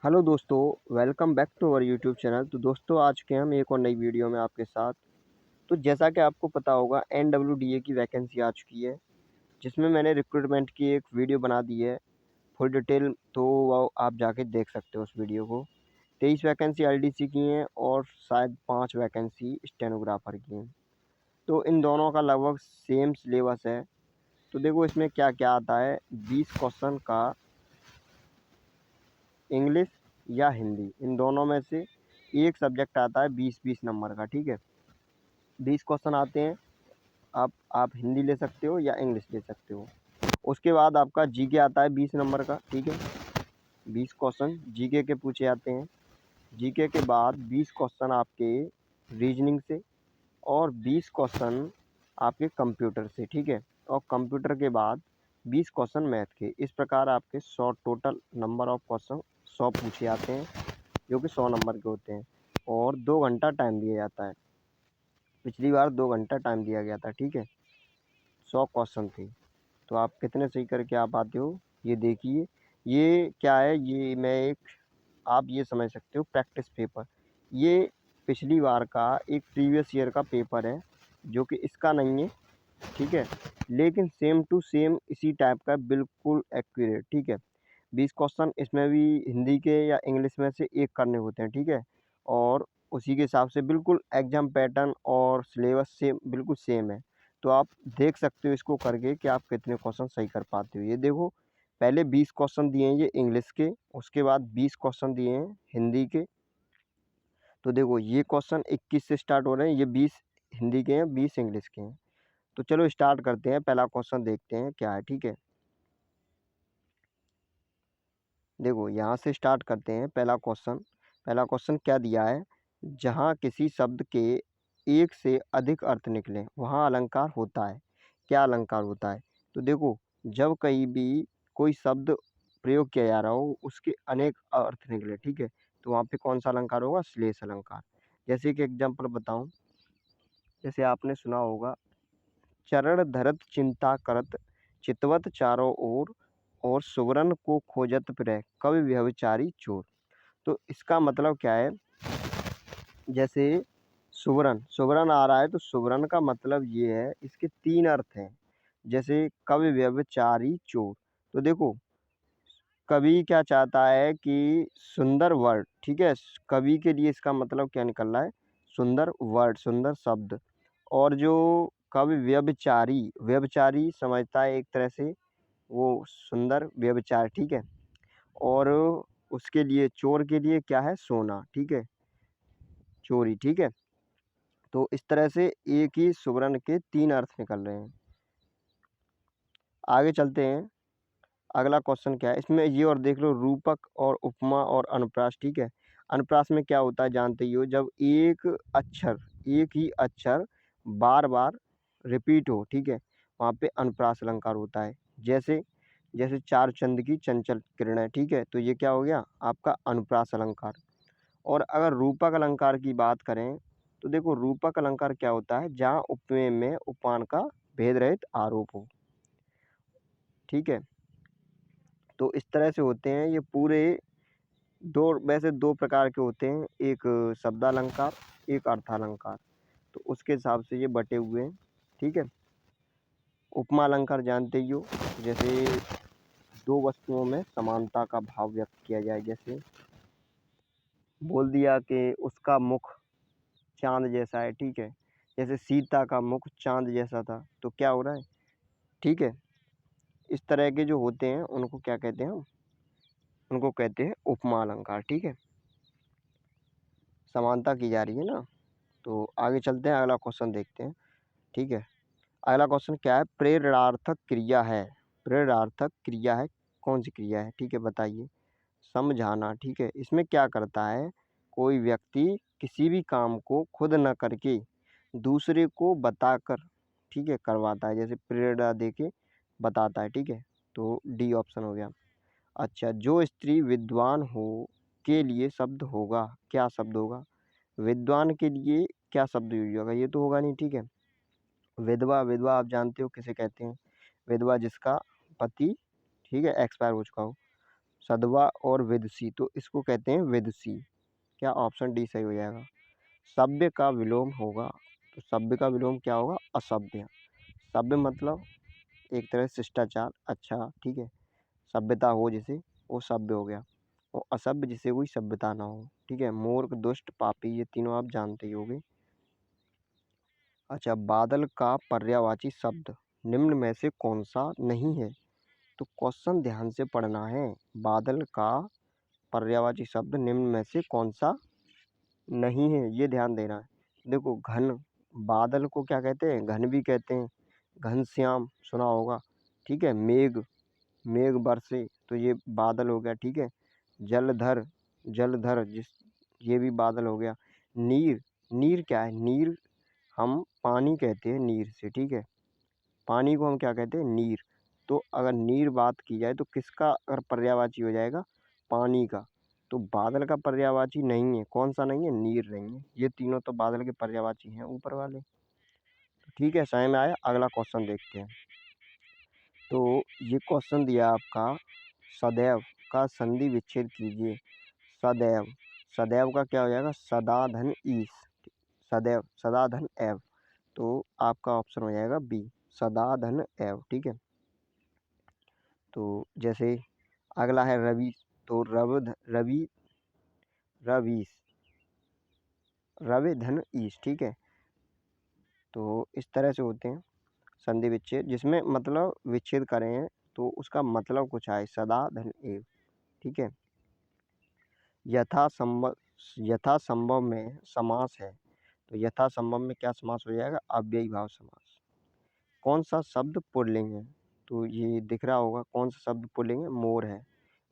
Hello दोस्तों, welcome back to our YouTube channel. तो दोस्तों आज के हम एक और नई वीडियो में आपके साथ। तो जैसा कि आपको पता होगा एनडब्ल्यूडीए की वैकेंसी आ चुकी है, जिसमें मैंने रिक्रूटमेंट की एक वीडियो बना दी है फुल डिटेल। तो वो आप जाके देख सकते हो उस वीडियो को। 23 वैकेंसी एलडीसी की हैं और शायद 5 वैकेंसी स्टेनोग्राफर की हैं। तो इन दोनों का लगभग सेम सिलेबस है। तो देखो इसमें क्या क्या आता है। 20 क्वेश्चन का इंग्लिश या हिंदी, इन दोनों में से एक सब्जेक्ट आता है 20-20 नंबर का। ठीक है, 20 क्वेश्चन आते हैं। आप हिंदी ले सकते हो या इंग्लिश ले सकते हो। उसके बाद आपका जीके आता है 20 नंबर का। ठीक है, 20 क्वेश्चन जीके के पूछे जाते हैं। जीके के बाद 20 क्वेश्चन आपके रीजनिंग से और 20 क्वेश्चन आपके कंप्यूटर से। ठीक है, और कंप्यूटर के बाद 20 क्वेश्चन मैथ के। इस प्रकार आपके 100 टोटल नंबर ऑफ क्वेश्चन 100 पूछे जाते हैं, जो कि 100 नंबर के होते हैं। और 2 घंटा टाइम दिया जाता है। पिछली बार 2 घंटा टाइम दिया गया था। ठीक है, 100 क्वेश्चन थे। तो आप कितने सही करके आ पाते हो ये देखिए। ये क्या है, ये मैं एक, आप ये समझ सकते हो प्रैक्टिस पेपर। ये पिछली बार का एक प्रीवियस ईयर का पेपर है, जो कि इसका नहीं है। ठीक है, लेकिन सेम टू सेम इसी टाइप का बिल्कुल एक्यूरेट। ठीक है, 20 क्वेश्चन इसमें भी हिंदी के या इंग्लिश में से एक करने होते हैं। ठीक है, और उसी के हिसाब से बिल्कुल एग्जाम पैटर्न और सिलेबस से बिल्कुल सेम है। तो आप देख सकते हो इसको करके कि आप कितने क्वेश्चन सही कर पाते हो। ये देखो, पहले 20 क्वेश्चन दिए हैं ये इंग्लिश के, उसके बाद 20 क्वेश्चन दिए हैं हिंदी के। तो देखो ये क्वेश्चन 21 से स्टार्ट हो रहे हैं, ये 20 हिंदी के हैं, 20 इंग्लिश के हैं। तो चलो स्टार्ट करते हैं, पहला क्वेश्चन देखते हैं क्या है। ठीक है, देखो यहाँ से स्टार्ट करते हैं। पहला क्वेश्चन क्या दिया है। जहाँ किसी शब्द के एक से अधिक अर्थ निकले वहाँ अलंकार होता है। क्या अलंकार होता है। तो देखो, जब कहीं भी कोई शब्द प्रयोग किया जा रहा हो, उसके अनेक अर्थ निकले। ठीक है, तो वहाँ पे कौन सा अलंकार होगा, श्लेष अलंकार। जैसे कि एग्जाम्पल बताऊं, जैसे आपने सुना होगा, चरण धरत चिंता करत चितवत चारों ओर और सुवरन को खोजत फिरै कवि व्यभिचारी चोर। तो इसका मतलब क्या है। जैसे सुवरन सुवरन आ रहा है, तो सुवरन का मतलब ये है, इसके 3 अर्थ हैं। जैसे कवि व्यभिचारी चोर। तो देखो, कवि क्या चाहता है कि सुंदर वर्ड। ठीक है, कवि के लिए इसका मतलब क्या निकल रहा है, सुंदर वर्ड, सुंदर शब्द। और जो कवि व्यभिचारी, व्यभिचारी समझता है एक तरह से वो सुंदर व्यभिचार। ठीक है, और उसके लिए, चोर के लिए क्या है, सोना। ठीक है, चोरी। ठीक है, तो इस तरह से एक ही सुवर्ण के 3 अर्थ निकल रहे हैं। आगे चलते हैं। अगला क्वेश्चन क्या है इसमें, ये और देख लो, रूपक और उपमा और अनुप्रास। ठीक है, अनुप्रास में क्या होता है जानते ही हो, जब एक ही अक्षर बार बार रिपीट हो। ठीक है, वहाँ पे अनुप्रास अलंकार होता है। जैसे जैसे चार चंद की चंचल किरणें। ठीक है, तो ये क्या हो गया आपका अनुप्रास अलंकार। और अगर रूपक अलंकार की बात करें, तो देखो रूपक अलंकार क्या होता है, जहाँ उपमेय में उपमान का भेद रहित आरोप हो। ठीक है, तो इस तरह से होते हैं ये पूरे। दो, वैसे 2 प्रकार के होते हैं, एक शब्दालंकार, एक अर्थालंकार। तो उसके हिसाब से ये बटे हुए हैं। ठीक है, उपमा अलंकार जानते ही हो, जैसे 2 वस्तुओं में समानता का भाव व्यक्त किया जाए। जैसे बोल दिया कि उसका मुख चाँद जैसा है। ठीक है, जैसे सीता का मुख चाँद जैसा था, तो क्या हो रहा है। ठीक है, इस तरह के जो होते हैं उनको क्या कहते हैं हम, उनको कहते हैं उपमा अलंकार। ठीक है, समानता की जा रही है ना। तो आगे चलते हैं, अगला क्वेश्चन देखते हैं। ठीक है, अगला क्वेश्चन क्या है, प्रेरणार्थक क्रिया है। प्रेरणार्थक क्रिया है, कौन सी क्रिया है। ठीक है, बताइए। समझाना। ठीक है, इसमें क्या करता है, कोई व्यक्ति किसी भी काम को खुद न करके दूसरे को बताकर, ठीक है, करवाता है। जैसे प्रेरणा देके बताता है। ठीक है, तो डी ऑप्शन हो गया। अच्छा, जो स्त्री विद्वान हो के लिए शब्द होगा, क्या शब्द होगा, विद्वान के लिए क्या शब्द यूज होगा, ये तो होगा नहीं। ठीक है, विधवा, विधवा आप जानते हो किसे कहते हैं, विधवा जिसका पति, ठीक है, एक्सपायर हो चुका हो। सदवा और विदुषी, तो इसको कहते हैं विदुषी। क्या ऑप्शन डी सही हो जाएगा। सभ्य का विलोम होगा, तो सभ्य का विलोम क्या होगा, असभ्य। सभ्य मतलब एक तरह से शिष्टाचार, अच्छा ठीक है, सभ्यता हो जिसे वो सभ्य हो गया, और असभ्य जिसे कोई सभ्यता ना हो, ठीक है। मूर्ख, दुष्ट, पापी, ये तीनों आप जानते ही होंगे। अच्छा, बादल का पर्यायवाची शब्द निम्न में से कौन सा नहीं है, तो क्वेश्चन ध्यान से पढ़ना है। बादल का पर्यायवाची शब्द निम्न में से कौन सा नहीं है, ये ध्यान देना है। देखो, घन, बादल को क्या कहते हैं, घन भी कहते हैं, घनश्याम सुना होगा, ठीक है। मेघ, मेघ बरसे, तो ये बादल हो गया, ठीक है। जलधर, जलधर जिस, ये भी बादल हो गया। नीर, नीर क्या है, नीर हम पानी कहते हैं नीर से, ठीक है। पानी को हम क्या कहते हैं, नीर। तो अगर नीर बात की जाए तो किसका अगर पर्यायवाची हो जाएगा, पानी का। तो बादल का पर्यायवाची नहीं है, कौन सा नहीं है, नीर नहीं है। ये तीनों तो बादल के पर्यायवाची हैं ऊपर वाले। तो ठीक है, समझ में आया। अगला क्वेश्चन देखते हैं। तो ये क्वेश्चन दिया आपका, सदैव का संधि विच्छेद कीजिए। सदैव, सदैव का क्या हो जाएगा, सदा धन ईस, सदैव सदा धन एव, तो आपका ऑप्शन हो जाएगा बी, सदा धन एव, ठीक है। तो जैसे अगला है रवि, तो रवि, रवीस, रवि धन ईस, ठीक है। तो इस तरह से होते हैं संधि विच्छेद, जिसमें मतलब विच्छेद करें हैं तो उसका मतलब कुछ आए, सदा धन एव, ठीक है। यथासंभव, यथासंभव में समास है, तो यथासंभव में क्या समास हो जाएगा, अव्ययी भाव समास। कौन सा शब्द पुल्लिंग है, तो ये दिख रहा होगा कौन सा शब्द पुल्लिंग है, मोर है।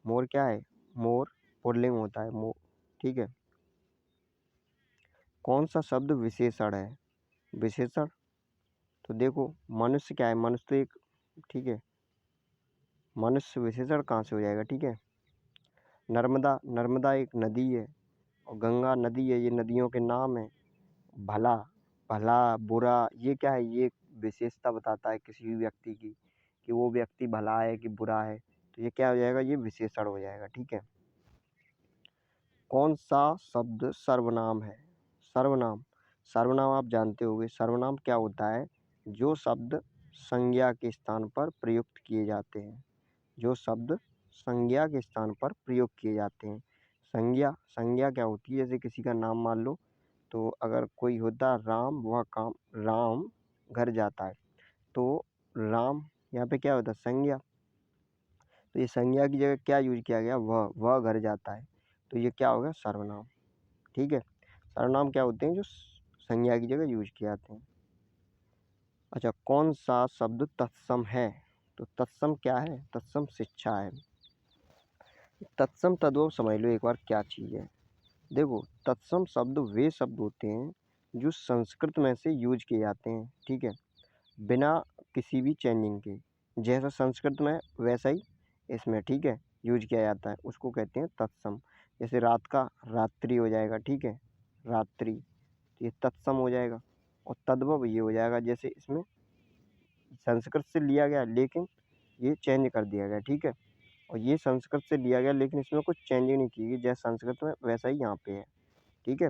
मोर क्या है, मोर पुल्लिंग होता है, मोर, ठीक है। कौन सा शब्द विशेषण है, विशेषण, तो देखो मनुष्य क्या है, मनुष्य तो एक, ठीक है, मनुष्य विशेषण कहाँ से हो जाएगा, ठीक है। नर्मदा, नर्मदा एक नदी है, और गंगा नदी है, ये नदियों के नाम है। भला, भला, बुरा, ये क्या है, ये विशेषता बताता है किसी भी व्यक्ति की, कि वो व्यक्ति भला है कि बुरा है, तो ये क्या हो जाएगा, ये विशेषण हो जाएगा, ठीक है। कौन सा शब्द सर्वनाम है, सर्वनाम, सर्वनाम आप जानते होंगे, सर्वनाम क्या होता है, जो शब्द संज्ञा के स्थान पर प्रयुक्त किए जाते हैं, जो शब्द संज्ञा के स्थान पर प्रयोग किए जाते हैं। संज्ञा, संज्ञा क्या होती है, जैसे किसी का नाम मान लो, तो अगर कोई होता राम, वह काम, राम घर जाता है, तो राम यहाँ पे क्या होता है, संज्ञा। तो ये संज्ञा की जगह क्या यूज किया गया, वह घर जाता है, तो ये क्या हो गया, सर्वनाम, ठीक है। सर्वनाम क्या होते हैं, जो संज्ञा की जगह यूज किए जाते हैं। अच्छा, कौन सा शब्द तत्सम है, तो तत्सम क्या है, तत्सम शिक्षा है। तत्सम तद्भव समझ लो एक बार क्या चीज़ है। देखो, तत्सम शब्द वे शब्द होते हैं जो संस्कृत में से यूज किए जाते हैं, ठीक है, बिना किसी भी चेंजिंग के, जैसा संस्कृत में वैसा ही इसमें, ठीक है, यूज किया जाता है, उसको कहते हैं तत्सम। जैसे रात का रात्रि हो जाएगा, ठीक है, रात्रि, तो ये तत्सम हो जाएगा। और तद्भव ये हो जाएगा, जैसे इसमें संस्कृत से लिया गया लेकिन ये चेंज कर दिया गया, ठीक है। और ये संस्कृत से लिया गया लेकिन इसमें कुछ चेंजिंग नहीं की गई, जैसे संस्कृत में वैसा ही यहाँ पे है, ठीक है।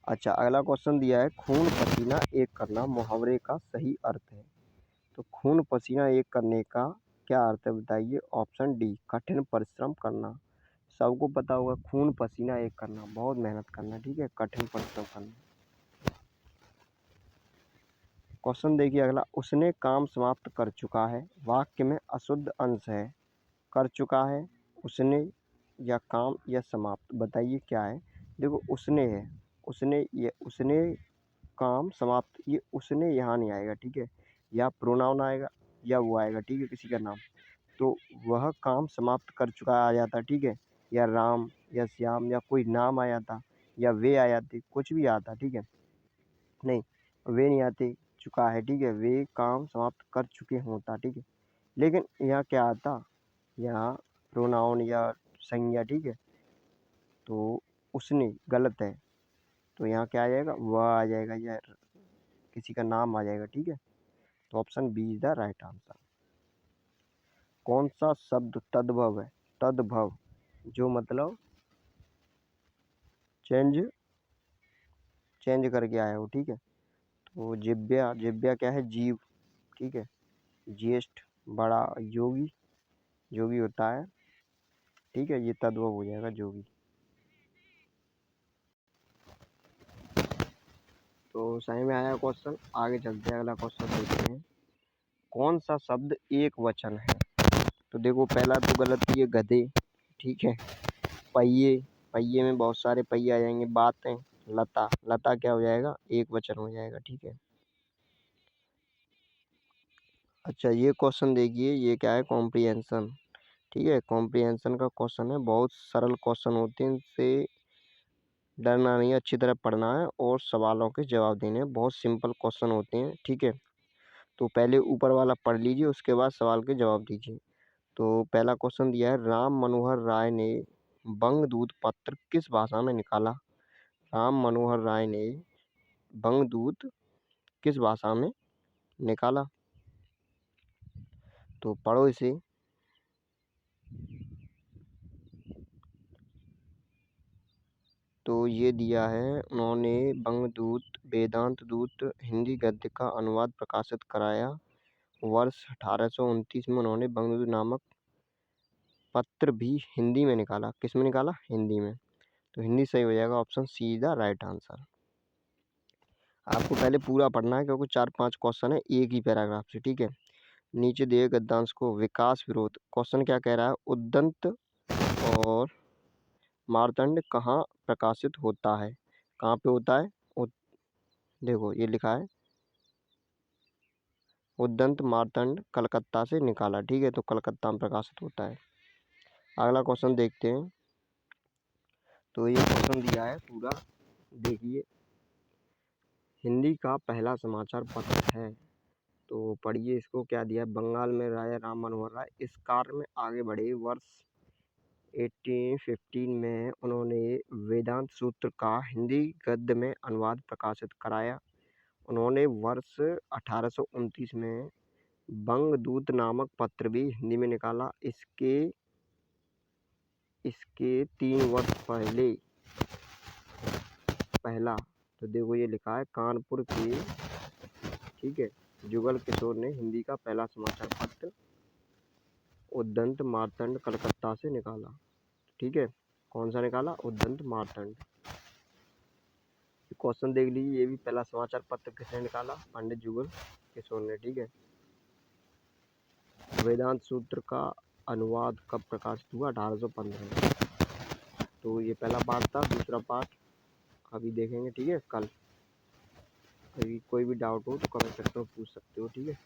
अच्छा, अगला क्वेश्चन दिया है, खून पसीना एक करना मुहावरे का सही अर्थ है। तो खून पसीना एक करने का क्या अर्थ है बताइए, ऑप्शन डी, कठिन परिश्रम करना। सबको पता होगा खून पसीना एक करना, बहुत मेहनत करना, ठीक है, कठिन परिश्रम करना। क्वेश्चन देखिए अगला, उसने काम समाप्त कर चुका है, वाक्य में अशुद्ध अंश है, कर चुका है, उसने, या काम या समाप्त, बताइए क्या है। देखो, उसने है, उसने, ये उसने काम समाप्त, ये उसने यहाँ नहीं आएगा, ठीक है, या प्रोनाउन आएगा या वो आएगा, ठीक है, किसी का नाम, तो वह काम समाप्त कर चुका आ जाता, ठीक है, या राम या श्याम या कोई नाम आ जाता, या वे आ जाते, कुछ भी आता, ठीक है। नहीं, वे नहीं आते, चुका है, ठीक है, वे काम समाप्त कर चुके होता, ठीक है। लेकिन यहाँ क्या आता, यहाँ प्रोनाउन या संज्ञा, ठीक है, तो उसने गलत है, तो यहाँ क्या आ जाएगा, वह आ जाएगा, या किसी का नाम आ जाएगा, ठीक है। तो option B is the right answer. कौन सा शब्द तद्भव है? तद्भव जो मतलब चेंज करके आया हो, ठीक है। तो जिव्या, जिव्या क्या है? जीव, ठीक है। ज्येष्ठ बड़ा, योगी, जोगी होता है, ठीक है। ये तद्भव हो जाएगा जोगी। तो सही में आया क्वेश्चन। आगे चलते हैं, अगला क्वेश्चन देखते हैं। कौन सा शब्द एक वचन है? तो देखो पहला तो गलत ही है, गधे, ठीक है। पहिए, पहिए में बहुत सारे पहिए आ जाएंगे। बातें, लता, लता क्या हो जाएगा? एक वचन हो जाएगा, ठीक है। अच्छा ये क्वेश्चन देखिए, ये क्या है? कॉम्प्रिहेंशन, ठीक है। कॉम्प्रिहेंशन का क्वेश्चन है, बहुत सरल क्वेश्चन होते हैं, इनसे डरना नहीं है, अच्छी तरह पढ़ना है और सवालों के जवाब देने हैं। बहुत सिंपल क्वेश्चन होते हैं, ठीक है। तो पहले ऊपर वाला पढ़ लीजिए, उसके बाद सवाल के जवाब दीजिए। तो पहला क्वेश्चन दिया है, राम मनोहर राय ने बंगदूत पत्र किस भाषा में निकाला? राम मनोहर राय ने बंगदूत किस भाषा में निकाला? तो पढ़ो इसे। तो ये दिया है, उन्होंने बंगदूत वेदांत दूत हिंदी गद्य का अनुवाद प्रकाशित कराया। वर्ष 1829 में उन्होंने बंगबंधु नामक पत्र भी हिंदी में निकाला। किस में निकाला? हिंदी में। तो हिंदी सही हो जाएगा, option see the right answer. आपको पहले पूरा पढ़ना है क्योंकि 4-5 क्वेश्चन है एक ही पैराग्राफ से, ठीक है। नीचे दिए गद्यांश को विकास विरोध। क्वेश्चन क्या कह रहा है? उद्दंत और मार्तंड कहाँ प्रकाशित होता है? कहाँ पे होता है? देखो ये लिखा है, उद्दंत मार्तंड कलकत्ता से निकाला, ठीक है। तो कलकत्ता में प्रकाशित होता है। अगला क्वेश्चन देखते हैं। तो ये क्वेश्चन दिया है पूरा, देखिए। हिंदी का पहला समाचार पत्र है, तो पढ़िए इसको। क्या दिया है? बंगाल में राजा राम मनोहर राय इस कार्य में आगे बढ़े। वर्ष 1815 में उन्होंने वेदांत सूत्र का हिंदी गद्य में अनुवाद प्रकाशित कराया। उन्होंने वर्ष 1829 में बंगदूत नामक पत्र भी हिंदी में निकाला। इसके 3 वर्ष पहला, तो देखो ये लिखा है, कानपुर के, ठीक है, जुगल किशोर ने हिंदी का पहला समाचार पत्र उद्दंत मार्तंड कलकत्ता से निकाला, ठीक है। कौन सा निकाला? उद्दंत मार्तंड। क्वेश्चन देख लीजिए, ये भी पहला समाचार पत्र किसने निकाला? पंडित जुगल किशोर ने, ठीक है। वेदांत सूत्र का अनुवाद कब प्रकाशित हुआ? 1815 में। तो ये पहला पार्ट था। दूसरा पार्ट अभी देखेंगे, ठीक है, कल। अभी कोई भी डाउट हो तो कमेंट सेक्शन में पूछ सकते हो, ठीक है।